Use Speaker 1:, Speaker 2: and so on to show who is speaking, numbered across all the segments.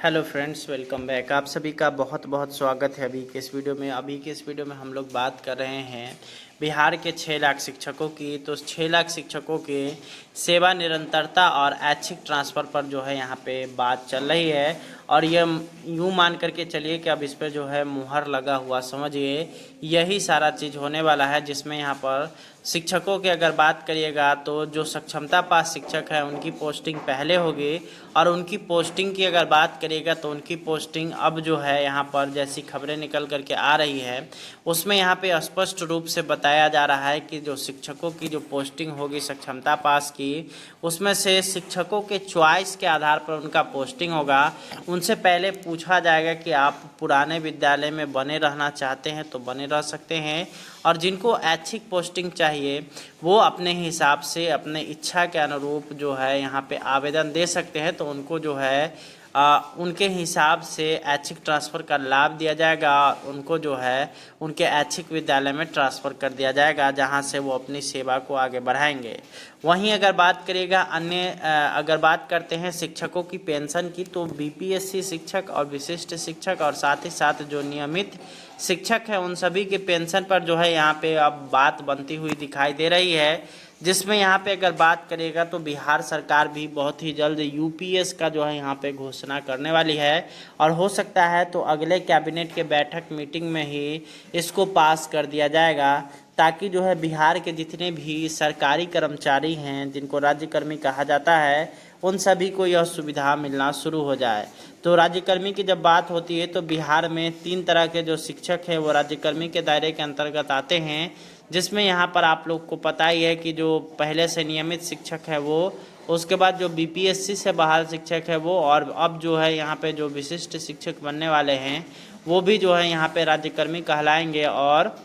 Speaker 1: Hello friends, welcome back. आप सभी का बहुत बहुत स्वागत है अभी के इस वीडियो में हम लोग बात कर रहे हैं बिहार के 6 लाख शिक्षकों की। तो 6 लाख शिक्षकों के सेवा निरंतरता और ऐच्छिक ट्रांसफ़र पर जो है यहाँ पे बात चल रही है और ये यूँ मान करके चलिए कि अब इस पर जो है मुहर लगा हुआ समझिए यही सारा चीज़ होने वाला है, जिसमें यहाँ पर शिक्षकों की अगर बात करिएगा तो जो सक्षमता पास शिक्षक है उनकी पोस्टिंग पहले होगी और उनकी पोस्टिंग की अगर बात करिएगा तो उनकी पोस्टिंग अब जो है यहाँ पर जैसी खबरें निकल करके आ रही है उसमें यहाँ पे स्पष्ट रूप से बताया जा रहा है कि जो शिक्षकों की जो पोस्टिंग होगी सक्षमता पास की, उसमें से शिक्षकों के चॉइस के आधार पर उनका पोस्टिंग होगा। उनसे पहले पूछा जाएगा कि आप पुराने विद्यालय में बने रहना चाहते हैं तो बने रह सकते हैं, और जिनको ऐच्छिक पोस्टिंग चाहिए वो अपने हिसाब से अपने इच्छा के अनुरूप जो है यहाँ पे आवेदन दे सकते हैं। तो उनको जो है उनके हिसाब से ऐच्छिक ट्रांसफ़र का लाभ दिया जाएगा। उनको जो है उनके ऐच्छिक विद्यालय में ट्रांसफ़र कर दिया जाएगा जहां से वो अपनी सेवा को आगे बढ़ाएंगे। वहीं अगर बात करिएगा अगर बात करते हैं शिक्षकों की पेंशन की, तो बीपीएससी शिक्षक और विशिष्ट शिक्षक और साथ ही साथ जो नियमित शिक्षक हैं उन सभी के पेंशन पर जो है यहाँ पे अब बात बनती हुई दिखाई दे रही है। जिसमें यहाँ पे अगर बात करेगा तो बिहार सरकार भी बहुत ही जल्द यूपीएस का जो है यहाँ पे घोषणा करने वाली है और हो सकता है तो अगले कैबिनेट के बैठक मीटिंग में ही इसको पास कर दिया जाएगा, ताकि जो है बिहार के जितने भी सरकारी कर्मचारी हैं जिनको राज्यकर्मी कहा जाता है उन सभी को यह सुविधा मिलना शुरू हो जाए। तो राज्यकर्मी की जब बात होती है तो बिहार में 3 तरह के जो शिक्षक हैं वो राज्यकर्मी के दायरे के अंतर्गत आते हैं, जिसमें यहाँ पर आप लोग को पता ही है कि जो पहले से नियमित शिक्षक है वो, उसके बाद जो बीपीएससी से बहाल शिक्षक है वो, और अब जो है यहाँ पे जो विशिष्ट शिक्षक बनने वाले हैं वो भी जो है यहाँ पे राज्यकर्मी कहलाएंगे और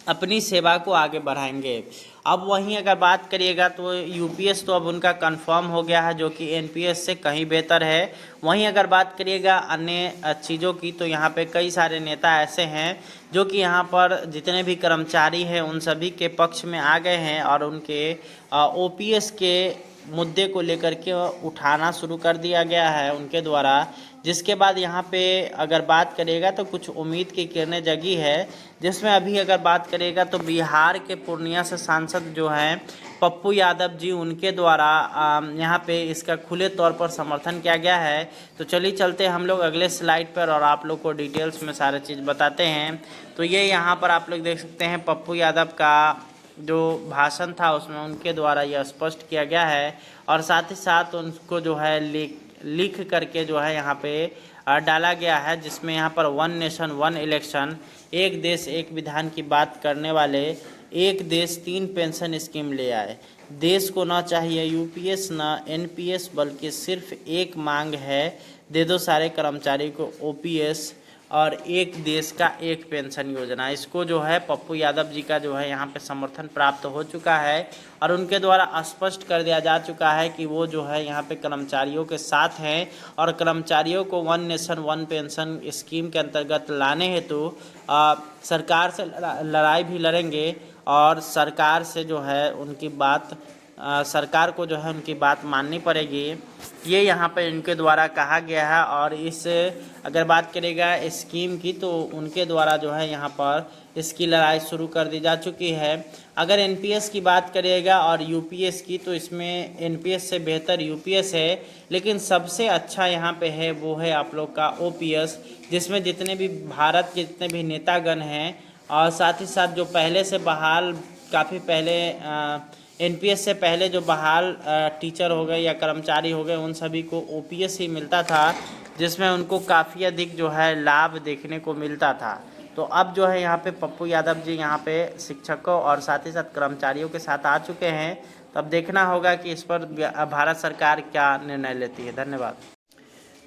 Speaker 1: अपनी सेवा को आगे बढ़ाएंगे। अब वहीं अगर बात करिएगा तो यूपीएस तो अब उनका कंफर्म हो गया है, जो कि एनपीएस से कहीं बेहतर है। वहीं अगर बात करिएगा अन्य चीज़ों की, तो यहाँ पे कई सारे नेता ऐसे हैं जो कि यहाँ पर जितने भी कर्मचारी हैं उन सभी के पक्ष में आ गए हैं और उनके ओपीएस के मुद्दे को लेकर के उठाना शुरू कर दिया गया है उनके द्वारा। जिसके बाद यहाँ पे अगर बात करेगा तो कुछ उम्मीद की किरणें जगी है, जिसमें अभी अगर बात करेगा तो बिहार के पूर्णिया से सांसद जो हैं पप्पू यादव जी, उनके द्वारा यहाँ पे इसका खुले तौर पर समर्थन किया गया है। तो चलिए चलते हम लोग अगले स्लाइड पर और आप लोग को डिटेल्स में सारे चीज़ बताते हैं। तो ये यहाँ पर आप लोग देख सकते हैं पप्पू यादव का जो भाषण था उसमें उनके द्वारा यह स्पष्ट किया गया है और साथ ही साथ उनको जो है लिख करके जो है यहाँ पे डाला गया है, जिसमें यहाँ पर 1 नेशन 1 इलेक्शन, एक देश एक विधान की बात करने वाले एक देश 3 पेंशन स्कीम ले आए। देश को ना चाहिए यूपीएस ना एनपीएस, बल्कि सिर्फ एक मांग है, दे दो सारे कर्मचारी को ओपीएस और एक देश का एक पेंशन योजना। इसको जो है पप्पू यादव जी का जो है यहाँ पे समर्थन प्राप्त हो चुका है और उनके द्वारा स्पष्ट कर दिया जा चुका है कि वो जो है यहाँ पे कर्मचारियों के साथ हैं और कर्मचारियों को 1 नेशन 1 पेंशन स्कीम के अंतर्गत लाने हेतु सरकार से लड़ाई भी लड़ेंगे और सरकार से जो है उनकी बात सरकार को जो है उनकी बात माननी पड़ेगी। ये यहाँ पे इनके द्वारा कहा गया है और इस अगर बात करेगा स्कीम की तो उनके द्वारा जो है यहाँ पर इसकी लड़ाई शुरू कर दी जा चुकी है। अगर एनपीएस की बात करिएगा और यूपीएस की, तो इसमें एनपीएस से बेहतर यूपीएस है, लेकिन सबसे अच्छा यहाँ पे है वो है आप लोग का ओपीएस, जिसमें जितने भी भारत के जितने भी नेतागण हैं और साथ ही साथ जो पहले से बहाल काफ़ी पहले एनपीएस से पहले जो बहाल टीचर हो गए या कर्मचारी हो गए उन सभी को ओपीएस ही मिलता था, जिसमें उनको काफ़ी अधिक जो है लाभ देखने को मिलता था। तो अब जो है यहाँ पे पप्पू यादव जी यहाँ पे शिक्षकों और साथ ही साथ कर्मचारियों के साथ आ चुके हैं। तो अब देखना होगा कि इस पर भारत सरकार क्या निर्णय लेती है। धन्यवाद।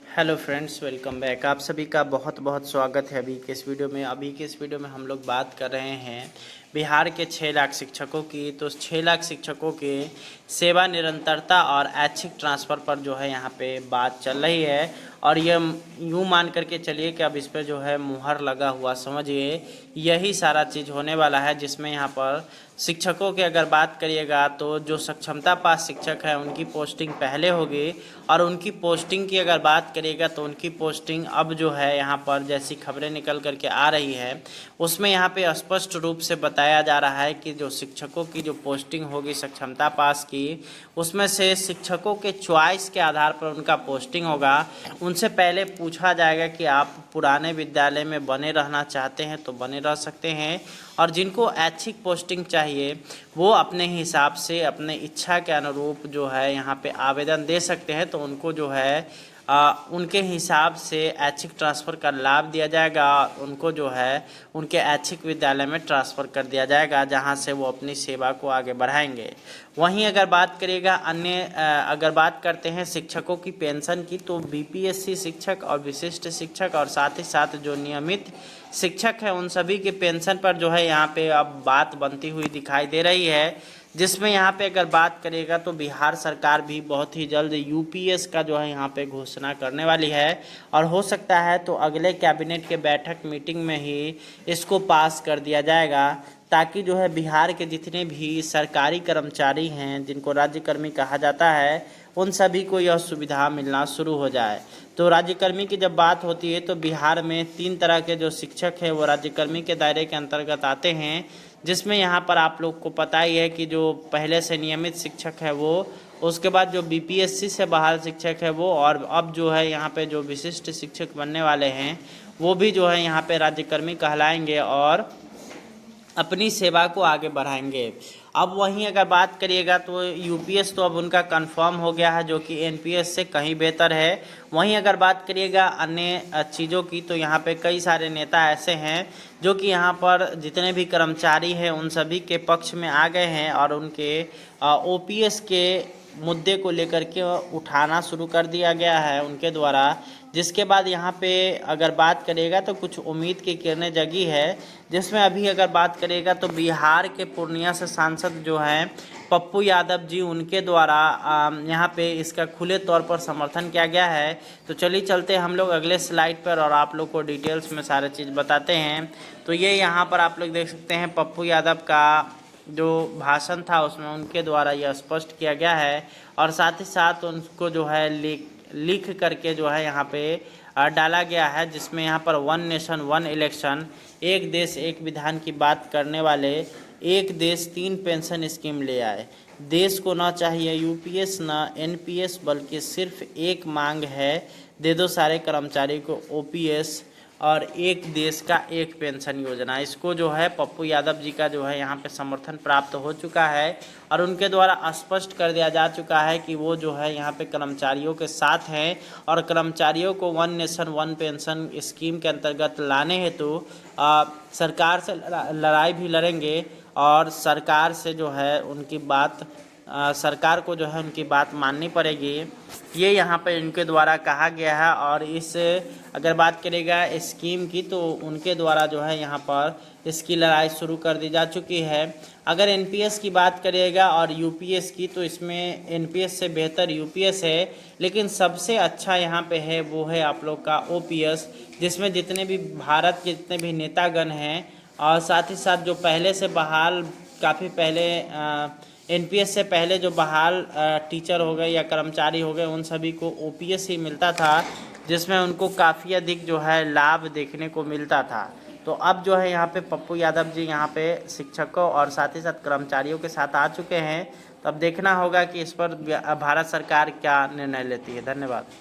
Speaker 1: Hello friends, welcome back. आप सभी का बहुत बहुत स्वागत है अभी के इस वीडियो में हम लोग बात कर रहे हैं बिहार के 6 लाख शिक्षकों की, तो 6 लाख शिक्षकों के सेवा निरंतरता और ऐच्छिक ट्रांसफ़र पर जो है यहाँ पे बात चल रही है। और ये यूँ मान करके चलिए कि अब इस पर जो है मुहर लगा हुआ समझिए, यही सारा चीज़ होने वाला है। जिसमें यहाँ पर शिक्षकों की अगर बात करिएगा तो जो सक्षमता पास शिक्षक है उनकी पोस्टिंग पहले होगी, और उनकी पोस्टिंग की अगर बात करिएगा तो उनकी पोस्टिंग अब जो है यहाँ पर जैसी खबरें निकल करके आ रही है उसमें यहाँ पे स्पष्ट रूप से बताया जा रहा है कि जो शिक्षकों की जो पोस्टिंग होगी सक्षमता पास की, उसमें से शिक्षकों के चॉइस के आधार पर उनका पोस्टिंग होगा। उनसे पहले पूछा जाएगा कि आप पुराने विद्यालय में बने रहना चाहते हैं तो बने रह सकते हैं, और जिनको ऐच्छिक पोस्टिंग चाहिए वो अपने हिसाब से अपने इच्छा के अनुरूप जो है यहाँ पे आवेदन दे सकते हैं। तो उनको जो है उनके हिसाब से ऐच्छिक ट्रांसफ़र का लाभ दिया जाएगा। उनको जो है उनके ऐच्छिक विद्यालय में ट्रांसफ़र कर दिया जाएगा जहां से वो अपनी सेवा को आगे बढ़ाएंगे। वहीं अगर बात करिएगा अगर बात करते हैं शिक्षकों की पेंशन की, तो बीपीएससी शिक्षक और विशिष्ट शिक्षक और साथ ही साथ जो नियमित शिक्षक है उन सभी के पेंशन पर जो है यहाँ पे अब बात बनती हुई दिखाई दे रही है। जिसमें यहाँ पे अगर बात करिएगा तो बिहार सरकार भी बहुत ही जल्द यूपीएस का जो है यहाँ पे घोषणा करने वाली है, और हो सकता है तो अगले कैबिनेट के बैठक मीटिंग में ही इसको पास कर दिया जाएगा, ताकि जो है बिहार के जितने भी सरकारी कर्मचारी हैं जिनको राज्यकर्मी कहा जाता है उन सभी को यह सुविधा मिलना शुरू हो जाए। तो राज्यकर्मी की जब बात होती है तो बिहार में 3 तरह के जो शिक्षक हैं वो राज्यकर्मी के दायरे के अंतर्गत आते हैं। जिसमें यहाँ पर आप लोग को पता ही है कि जो पहले से नियमित शिक्षक है वो, उसके बाद जो बीपीएससी से बहाल शिक्षक है वो, और अब जो है यहाँ पे जो विशिष्ट शिक्षक बनने वाले हैं वो भी जो है यहाँ पे राज्यकर्मी कहलाएंगे और अपनी सेवा को आगे बढ़ाएंगे। अब वहीं अगर बात करिएगा तो यूपीएस तो अब उनका कंफर्म हो गया है, जो कि एनपीएस से कहीं बेहतर है। वहीं अगर बात करिएगा अन्य चीज़ों की, तो यहाँ पे कई सारे नेता ऐसे हैं जो कि यहाँ पर जितने भी कर्मचारी हैं उन सभी के पक्ष में आ गए हैं और उनके ओपीएस के मुद्दे को लेकर के उठाना शुरू कर दिया गया है उनके द्वारा। जिसके बाद यहाँ पे अगर बात करेगा तो कुछ उम्मीद की किरणें जगी है, जिसमें अभी अगर बात करेगा तो बिहार के पूर्णिया से सांसद जो हैं पप्पू यादव जी, उनके द्वारा यहाँ पे इसका खुले तौर पर समर्थन किया गया है। तो चलिए चलते हम लोग अगले स्लाइड पर और आप लोग को डिटेल्स में सारे चीज़ बताते हैं। तो ये यहाँ पर आप लोग देख सकते हैं पप्पू यादव का जो भाषण था उसमें उनके द्वारा यह स्पष्ट किया गया है, और साथ ही साथ उनको जो है लिख करके जो है यहाँ पे डाला गया है, जिसमें यहाँ पर 1 नेशन 1 इलेक्शन, एक देश एक विधान की बात करने वाले एक देश 3 पेंशन स्कीम ले आए। देश को ना चाहिए यूपीएस ना एनपीएस, बल्कि सिर्फ एक मांग है, दे दो सारे कर्मचारी को ओपीएस और एक देश का एक पेंशन योजना। इसको जो है पप्पू यादव जी का जो है यहाँ पे समर्थन प्राप्त हो चुका है, और उनके द्वारा स्पष्ट कर दिया जा चुका है कि वो जो है यहाँ पे कर्मचारियों के साथ हैं, और कर्मचारियों को 1 नेशन 1 पेंशन स्कीम के अंतर्गत लाने हेतु सरकार से लड़ाई भी लड़ेंगे, और सरकार से जो है उनकी बात सरकार को जो है उनकी बात माननी पड़ेगी। ये यहाँ पे इनके द्वारा कहा गया है। और इस अगर बात करेगा स्कीम की, तो उनके द्वारा जो है यहाँ पर इसकी लड़ाई शुरू कर दी जा चुकी है। अगर एनपीएस की बात करिएगा और यूपीएस की, तो इसमें एनपीएस से बेहतर यूपीएस है, लेकिन सबसे अच्छा यहाँ पे है वो है आप लोग का ओपीएस, जिसमें जितने भी भारत के जितने भी नेतागण हैं और साथ ही साथ जो पहले से बहाल काफ़ी पहले एनपीएस से पहले जो बहाल टीचर हो गए या कर्मचारी हो गए उन सभी को ओपीएस ही मिलता था, जिसमें उनको काफ़ी अधिक जो है लाभ देखने को मिलता था। तो अब जो है यहाँ पे पप्पू यादव जी यहाँ पे शिक्षकों और साथ ही साथ कर्मचारियों के साथ आ चुके हैं। तो अब देखना होगा कि इस पर भारत सरकार क्या निर्णय लेती है। धन्यवाद।